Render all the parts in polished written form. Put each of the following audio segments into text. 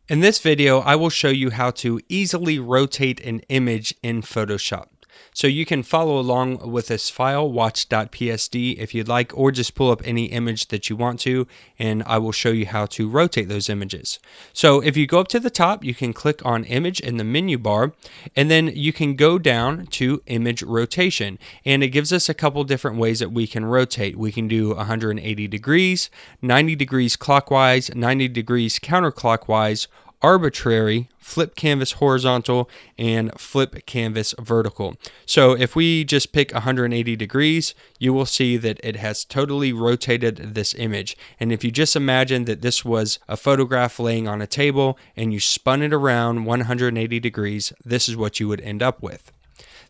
In this video, I will show you how to easily rotate an image in Photoshop. So you can follow along with this file, watch.psd if you'd like, or just pull up any image that you want to, and I will show you how to rotate those images. So if you go up to the top, you can click on image in the menu bar, and then you can go down to image rotation. And it gives us a couple different ways that we can rotate. We can do 180 degrees, 90 degrees clockwise, 90 degrees counterclockwise, arbitrary, flip canvas horizontal, and flip canvas vertical. So if we just pick 180 degrees, you will see that it has totally rotated this image. And if you just imagine that this was a photograph laying on a table and you spun it around 180 degrees, this is what you would end up with.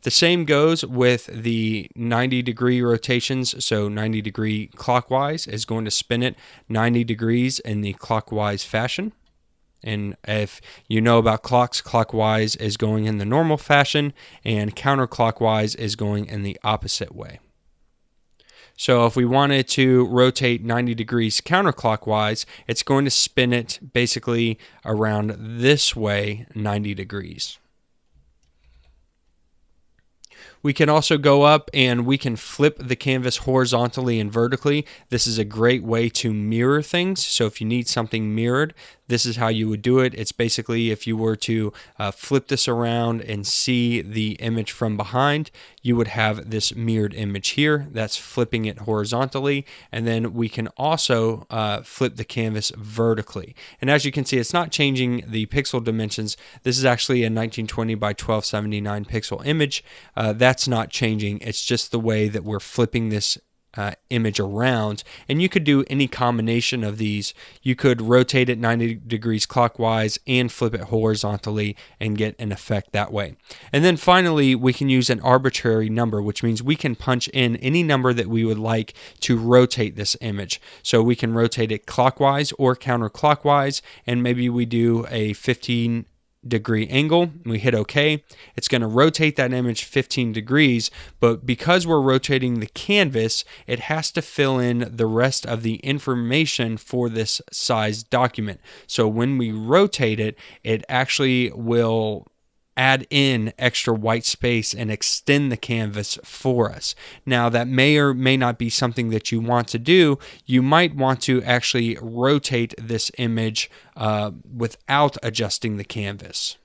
The same goes with the 90-degree rotations. So 90-degree clockwise is going to spin it 90 degrees in the clockwise fashion. And if you know about clocks, clockwise is going in the normal fashion and counterclockwise is going in the opposite way. So if we wanted to rotate 90 degrees counterclockwise, it's going to spin it basically around this way 90 degrees. We can also go up and we can flip the canvas horizontally and vertically. This is a great way to mirror things. So if you need something mirrored, this is how you would do it. It's basically if you were to flip this around and see the image from behind, you would have this mirrored image here. That's flipping it horizontally. And then we can also flip the canvas vertically. And as you can see, it's not changing the pixel dimensions. This is actually a 1920 by 1279 pixel image. That's not changing. It's just the way that we're flipping this image around, and you could do any combination of these. You could rotate it 90 degrees clockwise and flip it horizontally and get an effect that way. And then finally, we can use an arbitrary number, which means we can punch in any number that we would like to rotate this image. So we can rotate it clockwise or counterclockwise, and maybe we do a 15-degree angle. We hit OK. It's going to rotate that image 15 degrees, but because we're rotating the canvas, it has to fill in the rest of the information for this size document. So when we rotate it, it actually will add in extra white space and extend the canvas for us. Now that may or may not be something that you want to do. You might want to actually rotate this image without adjusting the canvas.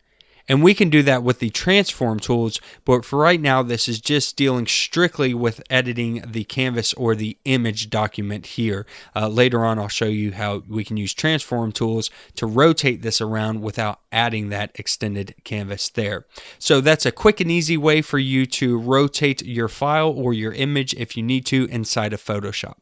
And we can do that with the transform tools, but for right now, this is just dealing strictly with editing the canvas or the image document here. Later on, I'll show you how we can use transform tools to rotate this around without adding that extended canvas there. So that's a quick and easy way for you to rotate your file or your image if you need to inside of Photoshop.